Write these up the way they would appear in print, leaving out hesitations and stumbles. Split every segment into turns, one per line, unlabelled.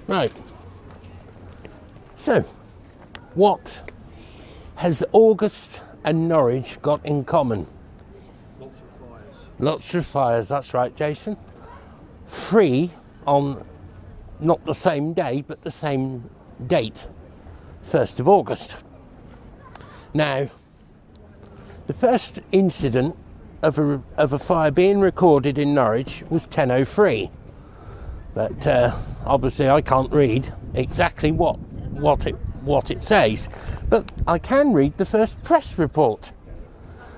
Right. So, what has August and Norwich got in common?
Lots of fires.
Lots of fires, that's right, Jason. 3 on not the same day, but the same date, 1st of August. Now, the first incident of a fire being recorded in Norwich was 10:03. But obviously I can't read exactly what it says. But I can read the first press report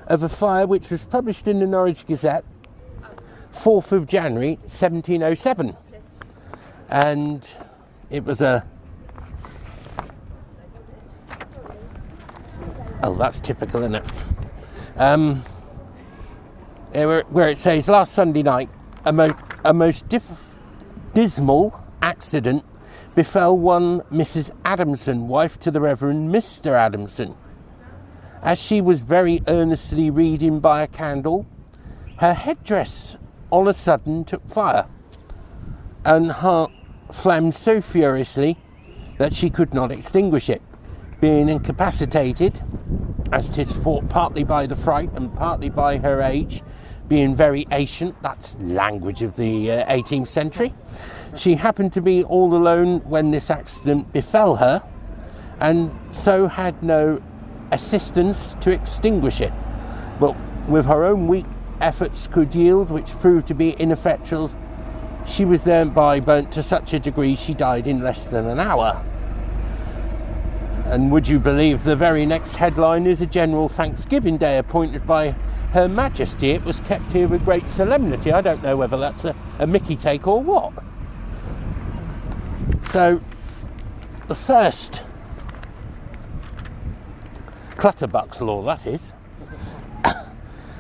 of a fire which was published in the Norwich Gazette 4th of January 1707. And it was a... Oh, that's typical, isn't it? Where it says, last Sunday night, a most dismal accident befell one Mrs. Adamson, wife to the Reverend Mr. Adamson. As she was very earnestly reading by a candle, her headdress on a sudden took fire, and her flamed so furiously that she could not extinguish it. Being incapacitated, as 'tis thought partly by the fright and partly by her age, being very ancient, that's language of the 18th century, she happened to be all alone when this accident befell her, and so had no assistance to extinguish it, but with her own weak efforts could yield, which proved to be ineffectual. She was thereby burnt to such a degree she died in less than an hour. And would you believe the very next headline is a general Thanksgiving Day appointed by Her Majesty. It was kept here with great solemnity. I don't know whether that's a Mickey take or what. So, the first Clutterbuck's Law, that is.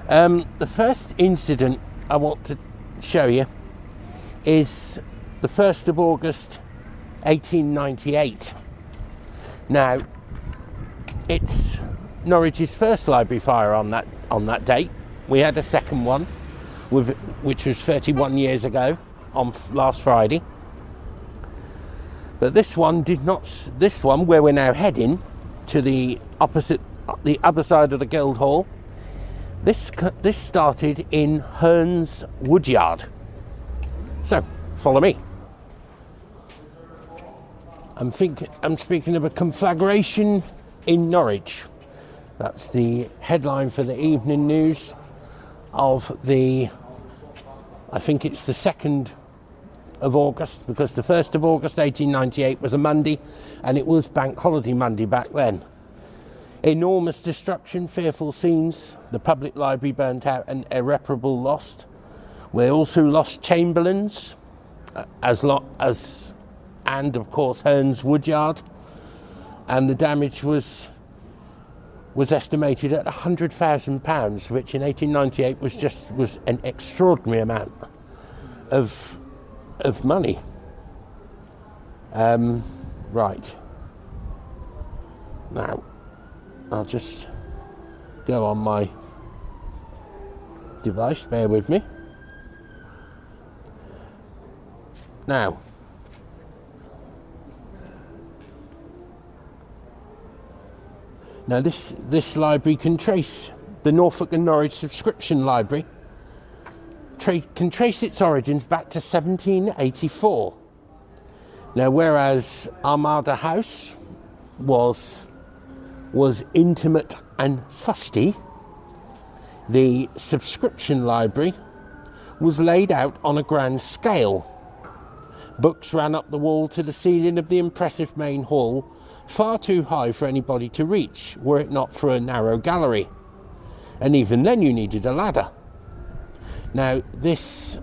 The first incident I want to show you is the 1st of August 1898. Now, it's Norwich's first library fire on that date. We had a second one, which was 31 years ago, on last Friday. But this one did not. This one, where we're now heading to the other side of the Guildhall, this started in Hearn's Woodyard. So, follow me. I'm speaking of a conflagration in Norwich. That's the headline for the evening news of I think it's the 2nd of August, because the 1st of August 1898 was a Monday, and it was Bank Holiday Monday back then. Enormous destruction, fearful scenes, the public library burnt out and irreparable loss. We also lost Chamberlain's, and of course Hearn's Woodyard, and the damage was estimated at £100,000, which in 1898 was an extraordinary amount of money. Right. Now, I'll just go on my device, bear with me. Now, this library can trace the Norfolk and Norwich subscription library, can trace its origins back to 1784. Now, whereas Armada House was intimate and fusty, the subscription library was laid out on a grand scale. Books ran up the wall to the ceiling of the impressive main hall, far too high for anybody to reach, were it not for a narrow gallery. And even then you needed a ladder. Now, this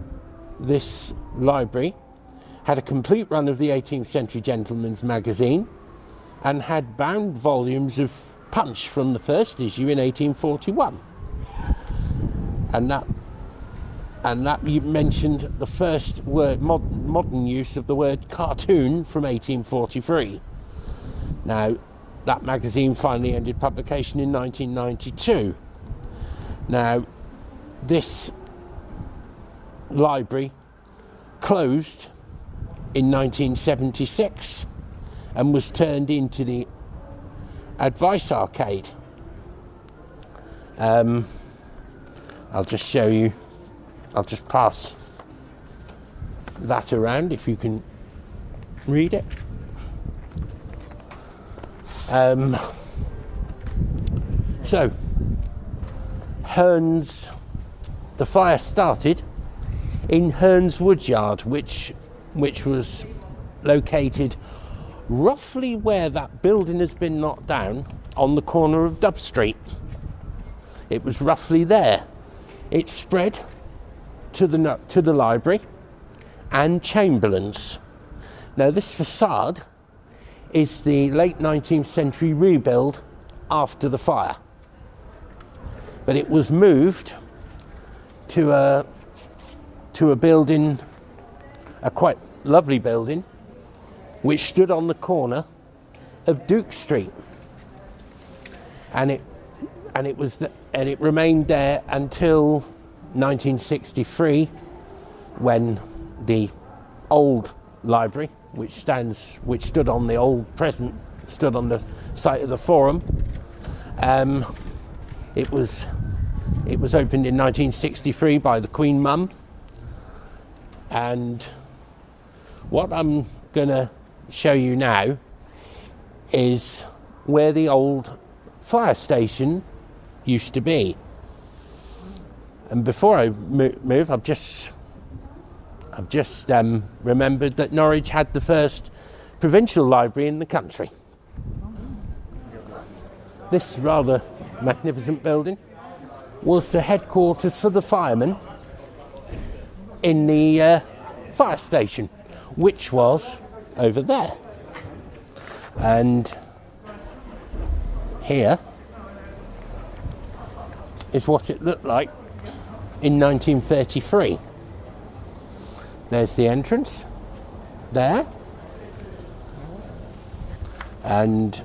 library had a complete run of the 18th century Gentleman's Magazine, and had bound volumes of Punch from the first issue in 1841. And that you mentioned the first word, modern use of the word cartoon, from 1843. Now, that magazine finally ended publication in 1992. Now, this library closed in 1976 and was turned into the Advice Arcade. I'll just show you, I'll just pass that around if you can read it. So, Hearns, the fire started in Hearns Woodyard, which was located roughly where that building has been knocked down on the corner of Dove Street. It was roughly there. It spread to the library and Chamberlain's. Now this facade is the late 19th century rebuild after the fire, but it was moved to a building, a quite lovely building, which stood on the corner of Duke Street, and it remained there until 1963, when the old library, which stood on the old present, stood on the site of the Forum. It was opened in 1963 by the Queen Mum, and what I'm gonna show you now is where the old fire station used to be. And before I move, I've just remembered that Norwich had the first provincial library in the country. This rather magnificent building was the headquarters for the firemen in the fire station, which was over there. And here is what it looked like in 1933. There's the entrance there, and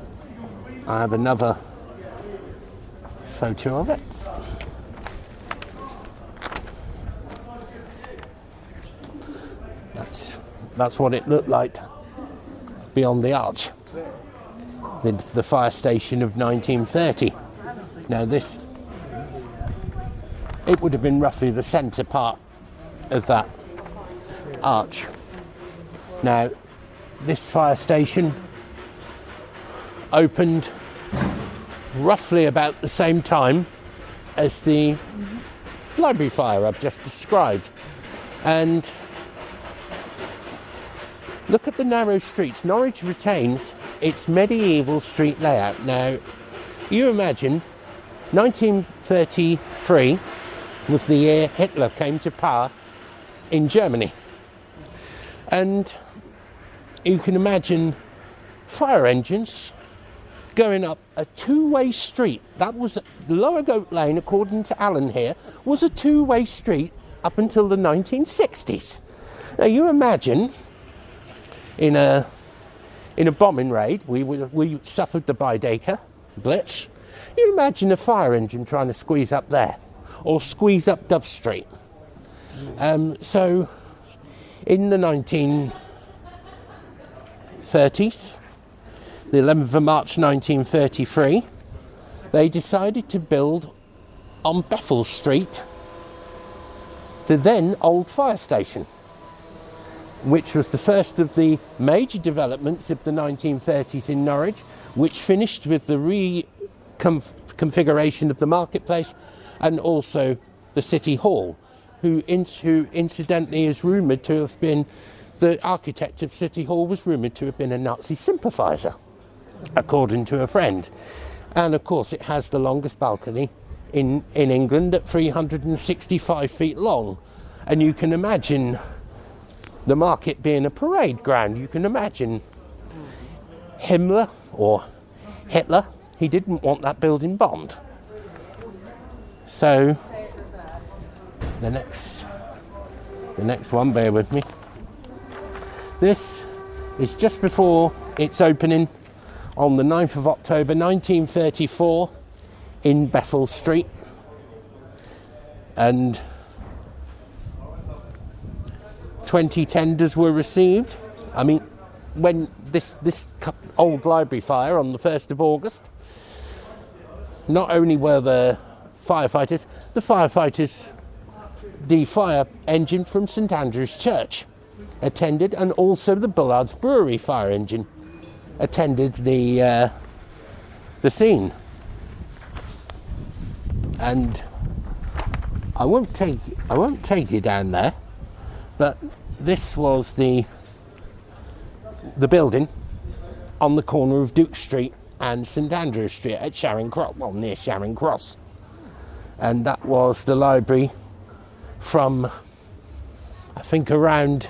I have another photo of it. That's what it looked like beyond the arch, the fire station of 1930. Now it would have been roughly the centre part of that arch. Now this fire station opened roughly about the same time as the library fire I've just described, and look at the narrow streets. Norwich retains its medieval street layout. Now you imagine 1933 was the year Hitler came to power in Germany, and you can imagine fire engines going up a two-way street. That was Lower Goat Lane, according to Alan here, was a two-way street up until the 1960s. Now you imagine in a bombing raid, we suffered the Baedeker Blitz. You imagine a fire engine trying to squeeze up there, or squeeze up Dove Street. So in the 1930s, the 11th of March 1933, they decided to build on Bethel Street the then old fire station, which was the first of the major developments of the 1930s in Norwich, which finished with the reconfiguration of the marketplace and also the City Hall, who incidentally is rumoured to have been, the architect of City Hall was rumoured to have been a Nazi sympathiser, according to a friend. And of course it has the longest balcony in England at 365 feet long. And you can imagine the market being a parade ground. You can imagine Himmler, or Hitler, he didn't want that building bombed. So the next one, bear with me. This is just before its opening on the 9th of October 1934 in Bethel Street, and 20 tenders were received I mean, when this old library fire on the 1st of August, not only were the firefighters, the fire engine from St Andrew's Church attended, and also the Bullard's Brewery fire engine attended the scene. And I won't take you down there, but this was the building on the corner of Duke Street and St Andrew's Street at Charing Cross, well, near Charing Cross. And that was the library from, I think, around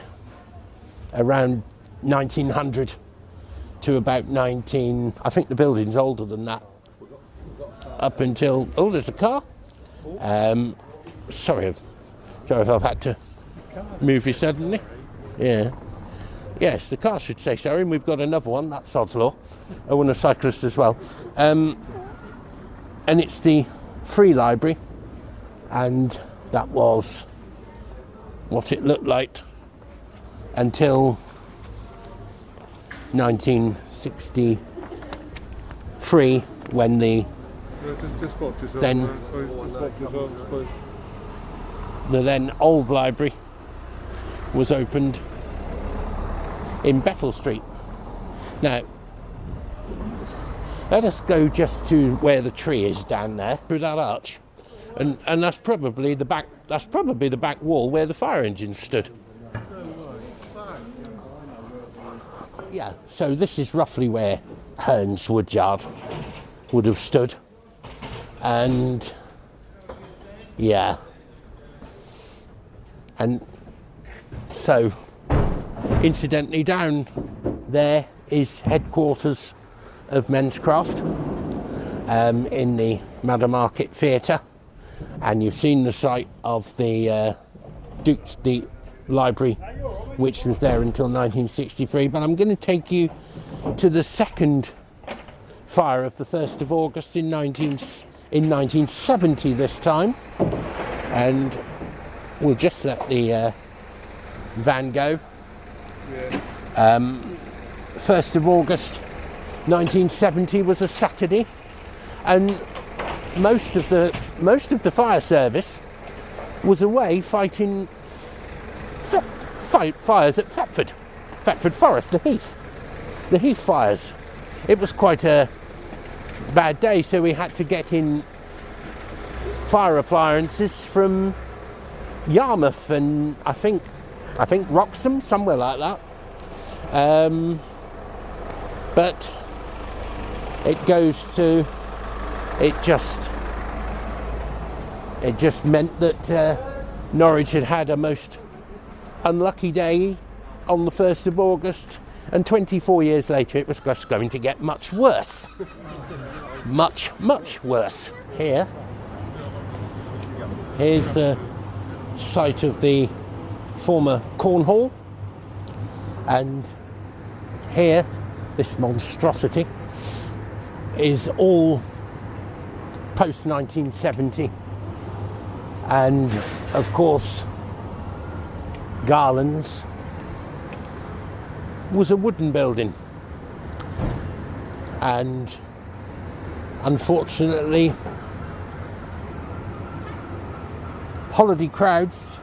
1900 to about I think the building's older than that. Up until, oh, there's a car. Sorry if I've had to move you suddenly. Yeah. Yes, the car should say sorry, and we've got another one, that's Sod's Law. Oh, and a cyclist as well. And it's the Free Library, and that was what it looked like until 1963, when the the then old library was opened in Bethel Street. Now, let us go just to where the tree is down there, through that arch, and that's probably the back. That's probably the back wall where the fire engine stood. Yeah. So this is roughly where Hearn's Woodyard would have stood, and yeah, and so. Incidentally, down there is headquarters of MensCraft in the Madder Market Theatre, and you've seen the site of the Duke Street Library, which was there until 1963. But I'm going to take you to the second fire of the 1st of August in 1970 this time, and we'll just let the van go. 1st of August 1970 was a Saturday, and most of the fire service was away fighting fires at Thetford Forest, the Heath fires. It was quite a bad day, so we had to get in fire appliances from Yarmouth and I think Wroxham, somewhere like that. But it just meant that Norwich had a most unlucky day on the 1st of August, and 24 years later it was just going to get much worse. Much worse. Here's the site of the former Corn Hall, and here, this monstrosity is all post 1970, and of course Garlands was a wooden building, and unfortunately holiday crowds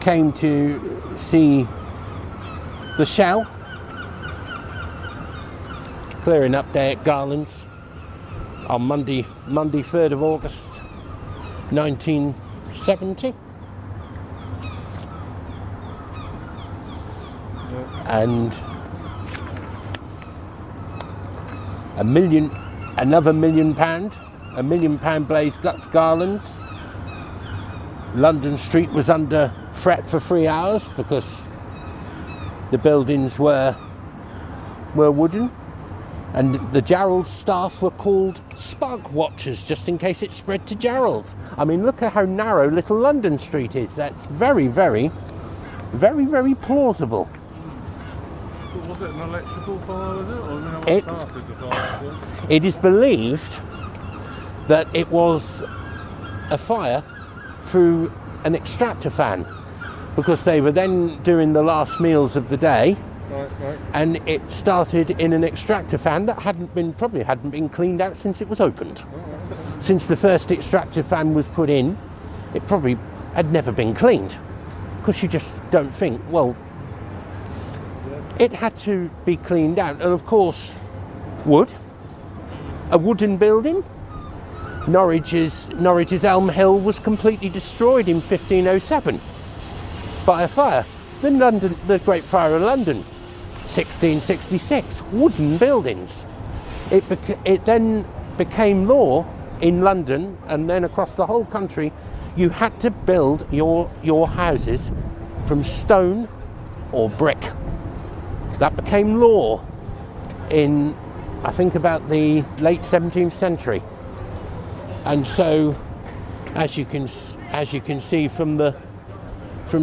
came to see the shell clearing up there at Garlands on Monday 3rd of August 1970. And another £1 million blaze guts Garlands. London Street was under threat for 3 hours because the buildings were wooden, and the Jarrold staff were called spark watchers just in case it spread to Jarrold's. I mean, look at how narrow little London Street is. That's very, very, very, very plausible.
So was it an electrical fire, was it? Or what started the fire?
It is believed that it was a fire through an extractor fan, because they were then doing the last meals of the day,
Right.
and it started in an extractor fan that probably hadn't been cleaned out since it was opened. Since the first extractor fan was put in, it probably had never been cleaned, because you just don't think, well, it had to be cleaned out. And of course, a wooden building. Norwich's Elm Hill was completely destroyed in 1507 by a fire. The Great Fire of London, 1666, wooden buildings. It then became law in London, and then across the whole country, you had to build your houses from stone or brick. That became law in, I think, about the late 17th century. And so, as you can see from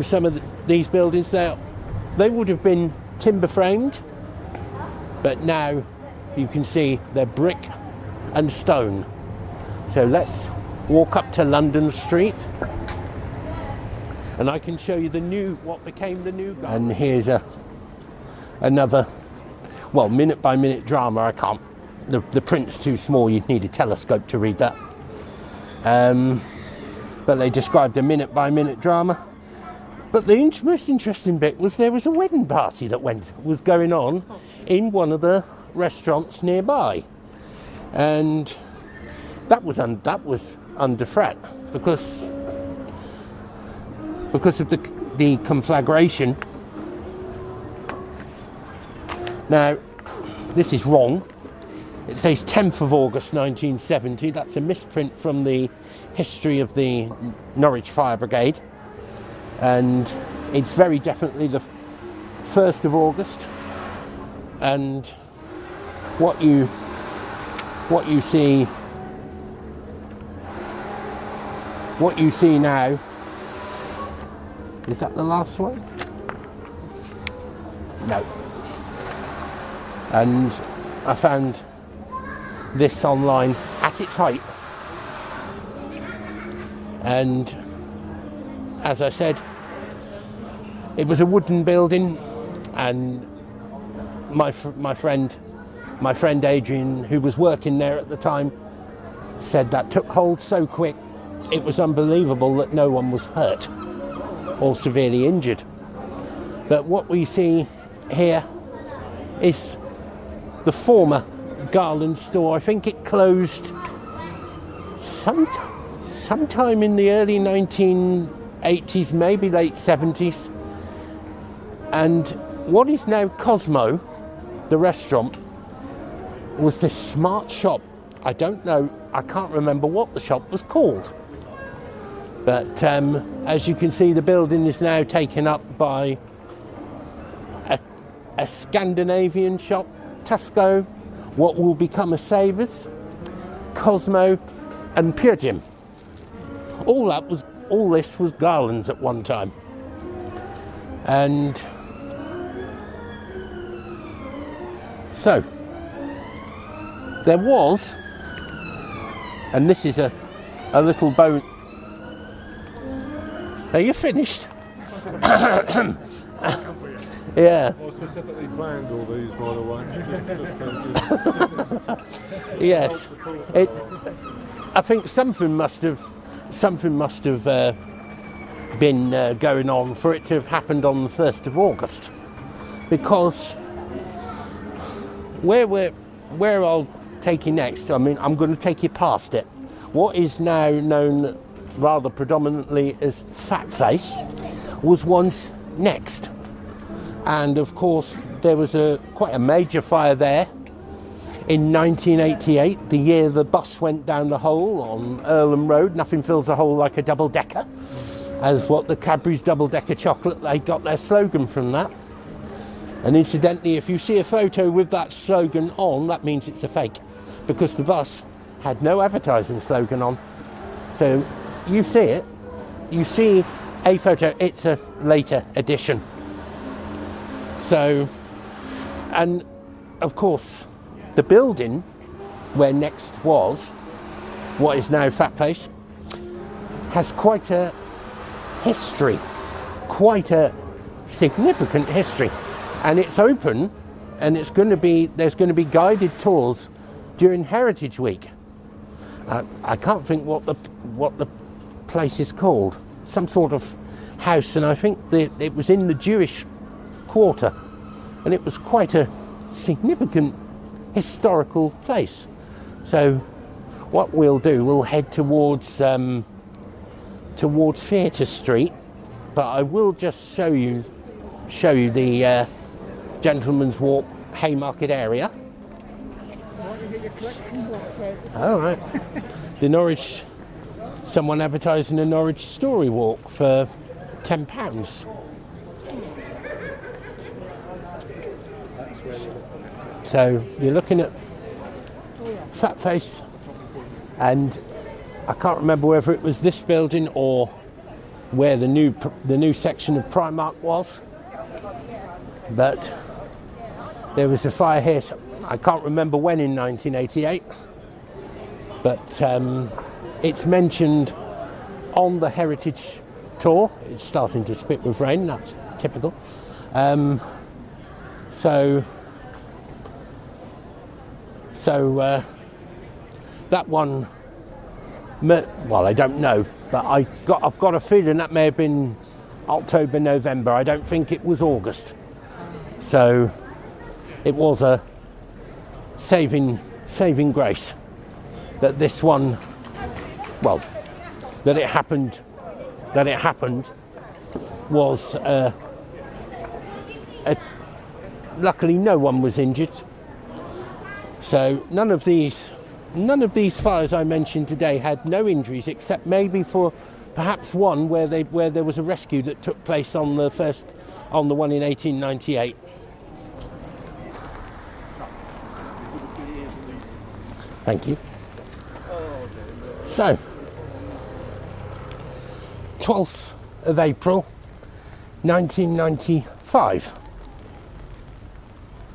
some of these buildings there, they would have been timber framed, but now you can see they're brick and stone. So let's walk up to London Street, and I can show you what became the new Garlands. And here's another, well, minute by minute drama. I can't, the print's too small, you'd need a telescope to read that. But they described a minute by minute drama. But the most interesting bit was there was a wedding party that was going on in one of the restaurants nearby, and that was under threat because of the conflagration. Now, this is wrong. It says 10th of August 1970. That's a misprint from the history of the Norwich Fire Brigade, and it's very definitely the 1st of August. And what you see now, is that the last one? No. And I found this online at its height, and as I said, it was a wooden building, and my friend Adrian, who was working there at the time, said that took hold so quick, it was unbelievable that no one was hurt or severely injured. But what we see here is the former Garlands store. I think it closed sometime in the early 1980s, maybe late 70s. And what is now Cosmo, the restaurant, was this smart shop. I don't know, I can't remember what the shop was called. But as you can see, the building is now taken up by a Scandinavian shop, Tusco, what will become a Savers, Cosmo, and Pure Gym. All this was Garlands at one time. And so there was, and this is a little bone. Are you finished? Yeah.
I specifically planned all these, by the way.
Yes. I think something must have been going on for it to have happened on the 1st of August, because where I'll take you next, I mean, I'm going to take you past it. What is now known rather predominantly as Fat Face was once next. And of course, there was quite a major fire there in 1988, the year the bus went down the hole on Earlham Road. Nothing fills a hole like a double-decker, as what the Cadbury's double-decker chocolate, they got their slogan from that. And incidentally, if you see a photo with that slogan on, that means it's a fake, because the bus had no advertising slogan on. So you see a photo, it's a later edition. So, and of course, the building where next was, what is now Fat Face, has quite a history, quite a significant history. and it's open, and there's going to be guided tours during Heritage Week. I can't think what the place is called. Some sort of house, and I think it was in the Jewish quarter, and it was quite a significant historical place. So what we'll do, we'll head towards Theatre Street, but I will just show you the Gentleman's Walk Haymarket area. All right. The Norwich, someone advertising a Norwich story walk for £10. So you're looking at Fat Face, and I can't remember whether it was this building or where the new section of Primark was, but there was a fire here. I can't remember when in 1988, but it's mentioned on the Heritage Tour. It's starting to spit with rain, that's typical. So that one, well, I don't know, but I've got a feeling that may have been October, November. I don't think it was August. So it was a saving grace that this one, well, that it happened was luckily no one was injured. So none of these fires I mentioned today had no injuries, except maybe for perhaps one where there was a rescue that took place on the one in 1898. Thank you. So, 12th of April, 1995.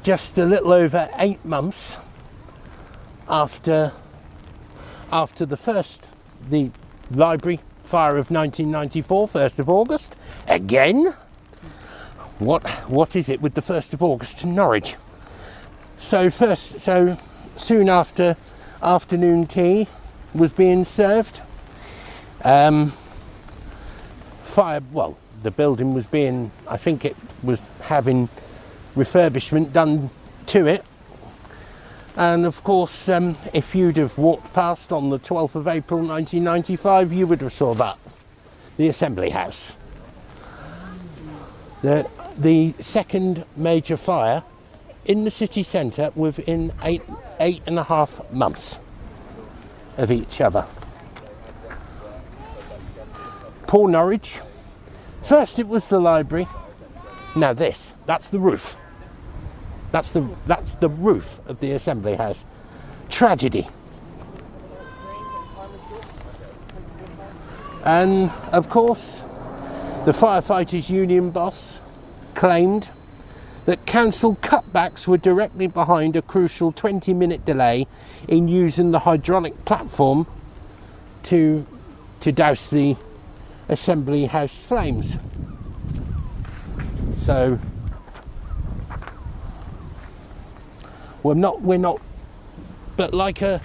Just a little over 8 months after the library fire of 1994, 1st of August. Again, what is it with the 1st of August in Norwich? So soon after afternoon tea was being served, the building was being, I think it was having refurbishment done to it, and of course if you'd have walked past on the 12th of April 1995, you would have saw that, the Assembly House, the second major fire in the city centre within eight and a half months of each other. Poor Norwich. First it was the library, now that's the roof. That's the roof of the Assembly House. Tragedy. And of course, the Firefighters Union boss claimed that council cutbacks were directly behind a crucial 20-minute delay in using the hydraulic platform to douse the Assembly House flames. So we're not, but like a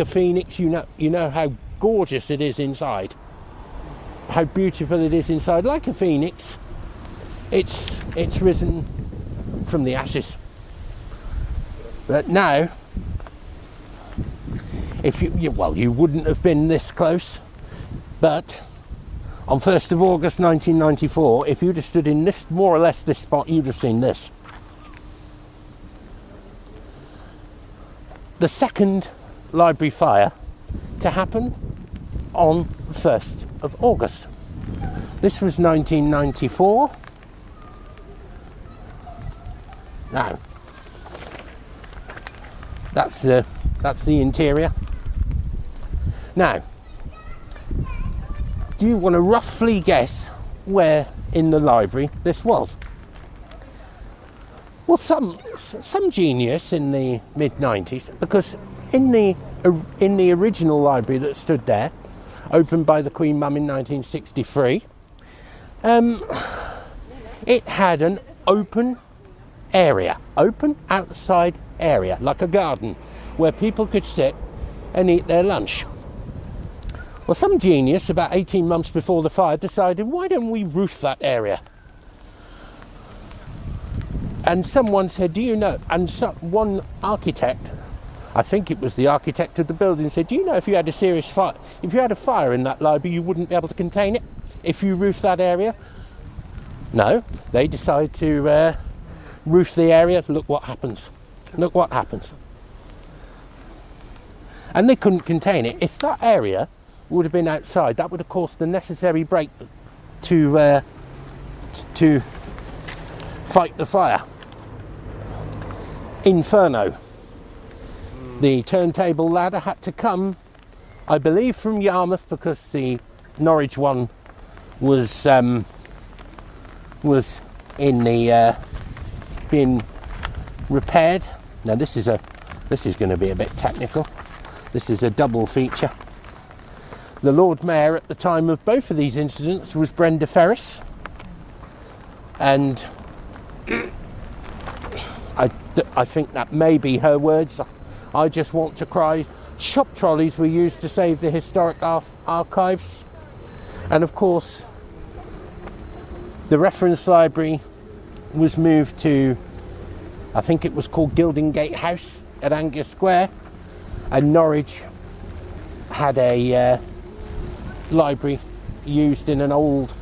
phoenix, you know how gorgeous it is inside, how beautiful it is inside. Like a phoenix, it's risen from the ashes. But now, if you wouldn't have been this close, but on 1st of August 1994, if you'd have stood in this, more or less this spot, you'd have seen this. The second library fire to happen on 1st of August. This was 1994. Now, that's the interior. Now, do you want to roughly guess where in the library this was? Well, some genius in the mid-90s, because in the original library that stood there, opened by the Queen Mum in 1963, it had an open area, open outside area, like a garden, where people could sit and eat their lunch. Well, some genius about 18 months before the fire decided, why don't we roof that area? And someone said, do you know, and one architect, I think it was the architect of the building, said, do you know if you had a serious fire, if you had a fire in that library, you wouldn't be able to contain it if you roofed that area? No, they decide to roof the area. Look what happens. Look what happens. And they couldn't contain it. If that area would have been outside, that would have caused the necessary break to fight the fire. Inferno. The turntable ladder had to come, I believe, from Yarmouth, because the Norwich one was in the being repaired. Now this is going to be a bit technical. This is a double feature. The Lord Mayor at the time of both of these incidents was Brenda Ferris, and I think that may be her words. I just want to cry. Shop trolleys were used to save the historic archives, and of course the reference library was moved to, I think it was called Gildingate House at Angus Square, and Norwich had a library used in an old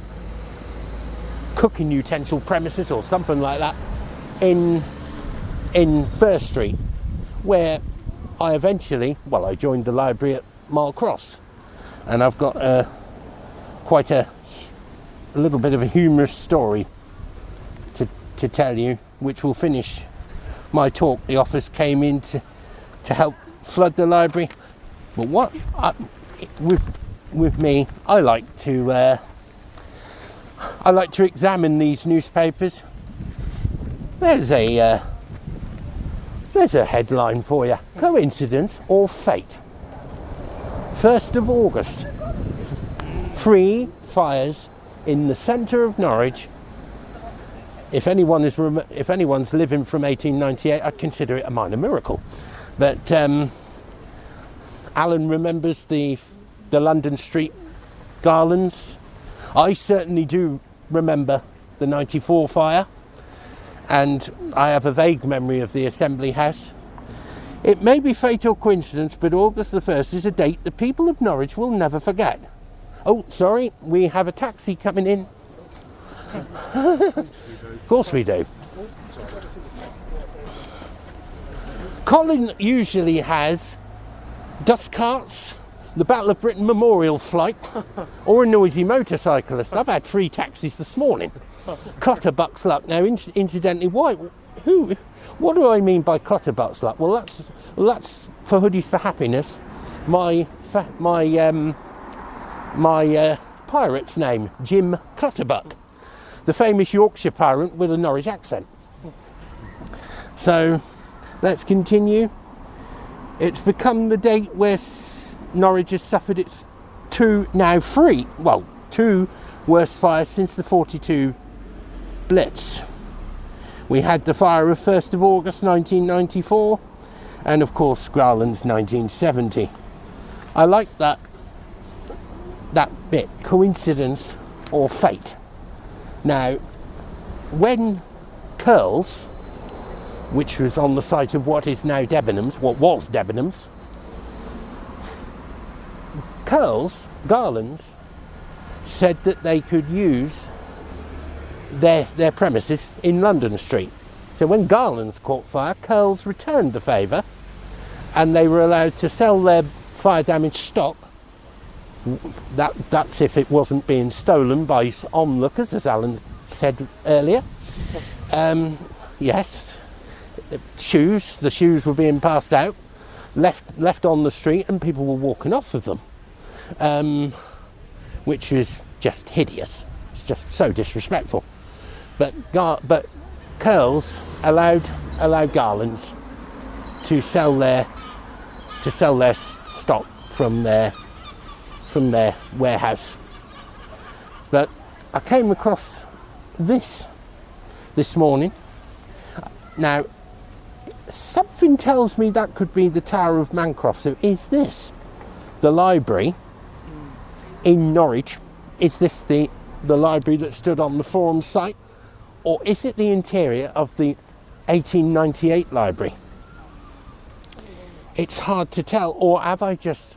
cooking utensil premises or something like that in Burr Street, where I eventually, I joined the library at Mile Cross, and I've got quite a little bit of a humorous story to tell you, which will finish my talk. The office came in to help flood the library, but with me, I like to examine these newspapers. There's a headline for you: coincidence or fate? 1st of August, 3 fires in the centre of Norwich. If anyone's living from 1898, I'd consider it a minor miracle. But Alan remembers the London Street Garlands. I certainly do remember the 94 fire, and I have a vague memory of the Assembly House. It may be fate or coincidence, but August the 1st is a date the people of Norwich will never forget. Oh, sorry, we have a taxi coming in. Of course we do. Colin usually has dust carts, the Battle of Britain Memorial Flight, or a noisy motorcyclist. I've had 3 taxis this morning. Clutterbuck's luck. Now, incidentally, what do I mean by Clutterbuck's luck? Well, that's for Hoodies for Happiness. My pirate's name, Jim Clutterbuck, the famous Yorkshire pirate with a Norwich accent. So let's continue. It's become the date where Norwich has suffered its 2 worst fires since the 42 Blitz. We had the fire of 1st of August 1994, and of course Garlands 1970. I like that bit, coincidence or fate. Now, when Curls, which was on the site of what is now Debenhams, what was Debenhams, Garlands said that they could use their premises in London Street. So when Garlands caught fire, Curls returned the favour, and they were allowed to sell their fire damaged stock. That's if it wasn't being stolen by onlookers, as Alan said earlier. Yes, the shoes were being passed out, left on the street, and people were walking off with them, which was just hideous. It's just so disrespectful. But Curls allowed Garlands to sell their stock from their warehouse. But I came across this morning. Now, something tells me that could be the Tower of MensCraft. So is this the library in Norwich? Is this the library that stood on the Forum site? Or is it the interior of the 1898 library? It's hard to tell. Or have I just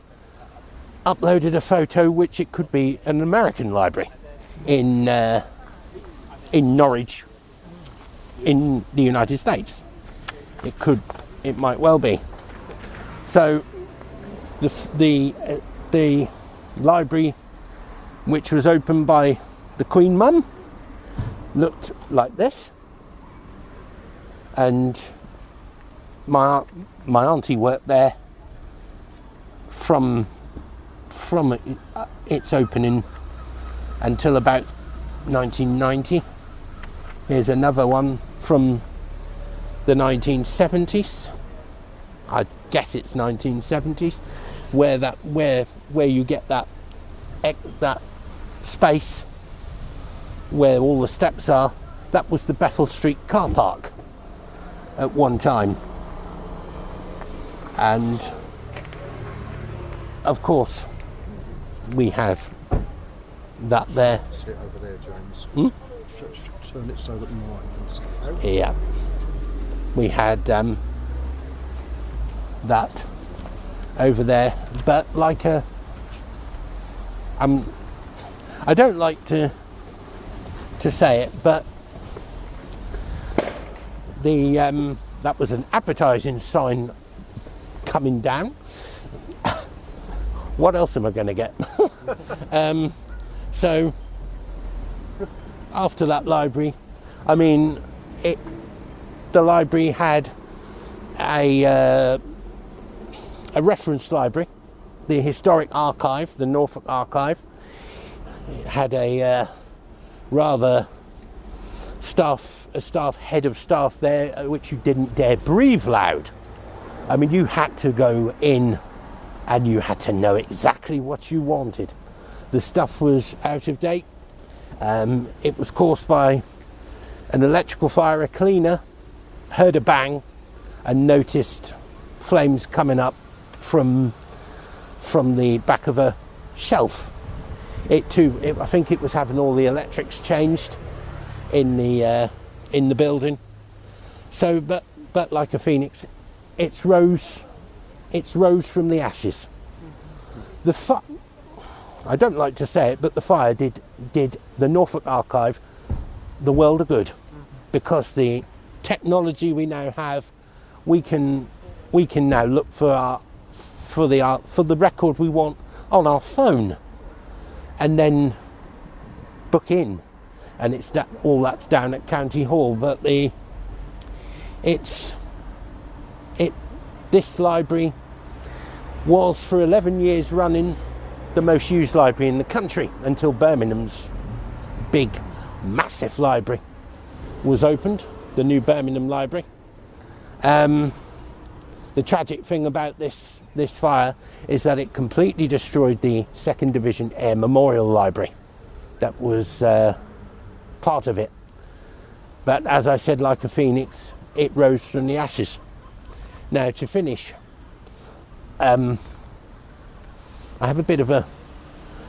uploaded a photo which it could be an American library in Norwich in the United States? It might well be. So the library, which was opened by the Queen Mum, looked like this, and my auntie worked there from its opening until about 1990. Here's another one from the 1970s. I guess it's 1970s, where you get that space where all the steps are. That was the Bethel Street car park at one time, and of course we have that there.
Sit over there, James. Turn it so that the light can see.
Yeah, we had that over there, but like I don't like to say it, but that was an advertising sign coming down. What else am I going to get? So after that library, I mean, the library had a reference library, the Historic Archive, the Norfolk Archive. It had a rather head of staff there, which you didn't dare breathe loud. I mean, you had to go in and you had to know exactly what you wanted. The stuff was out of date. It was caused by an electrical fire. A cleaner heard a bang and noticed flames coming up from the back of a shelf. I think it was having all the electrics changed in the building. So, but like a phoenix, it's rose from the ashes. I don't like to say it, but the fire did the Norfolk Archive the world of good, because the technology we now have, we can now look for the record we want on our phone, and then book in, and it's all that's down at County Hall. But this library was for 11 years running the most used library in the country, until Birmingham's big, massive library was opened, the new Birmingham Library. The tragic thing about this fire is that it completely destroyed the 2nd Division Air Memorial Library. That was part of it. But as I said, like a phoenix, it rose from the ashes. Now, to finish, I have a bit of a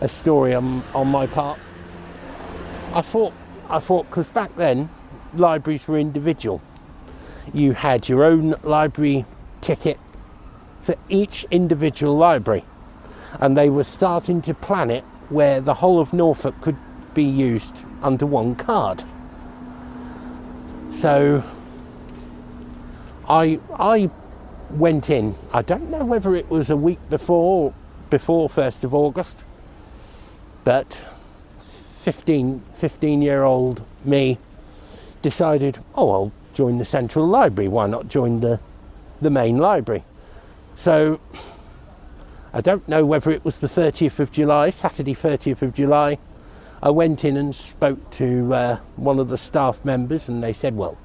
story on my part. I thought, because back then, libraries were individual. You had your own library ticket for each individual library, and they were starting to plan it where the whole of Norfolk could be used under one card. So I went in. I don't know whether it was a week before 1st of August, but 15-year-old me decided, I'll join the Central Library. Why not join the main library? So I don't know whether it was the 30th of July, Saturday 30th of July. I went in and spoke to one of the staff members, and they said, well,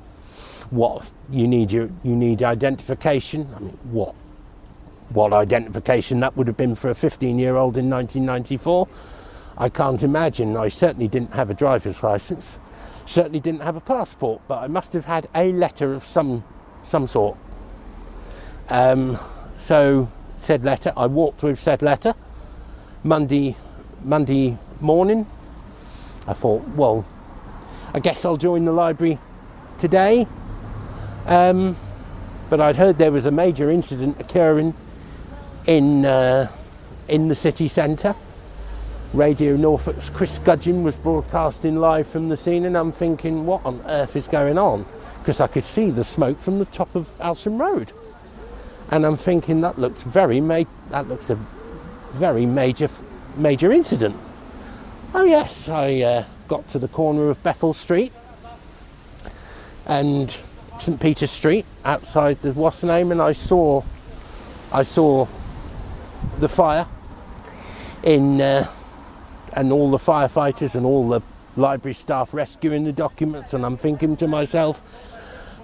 what you need identification. I mean, what identification that would have been for a 15-year-old in 1994, I can't imagine. I certainly didn't have a driver's license. Certainly didn't have a passport, but I must have had a letter of some sort. So said letter, I walked with said letter. Monday morning, I thought, well, I guess I'll join the library today. But I'd heard there was a major incident occurring in the city centre. Radio Norfolk's Chris Gudgeon was broadcasting live from the scene, and I'm thinking, what on earth is going on? Because I could see the smoke from the top of Alson Road, and I'm thinking that looks a very major incident. Oh yes, I got to the corner of Bethel Street and St Peter's Street outside the what's the name, and I saw the fire and all the firefighters and all the library staff rescuing the documents, and I'm thinking to myself,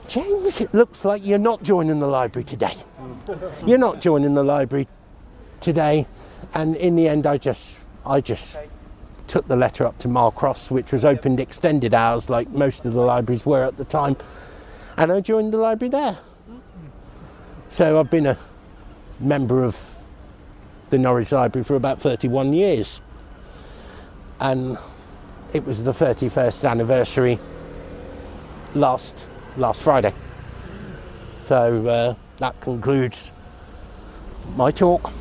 James, it looks like you're not joining the library today. You're not joining the library today. And in the end, I just took the letter up to Marcross, which was opened extended hours like most of the libraries were at the time, and I joined the library there. So I've been a member of the Norwich Library for about 31 years, and it was the 31st anniversary last Friday. So that concludes my talk.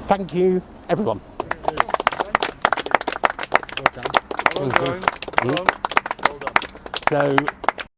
Thank you, everyone.
Well done. Well done.
So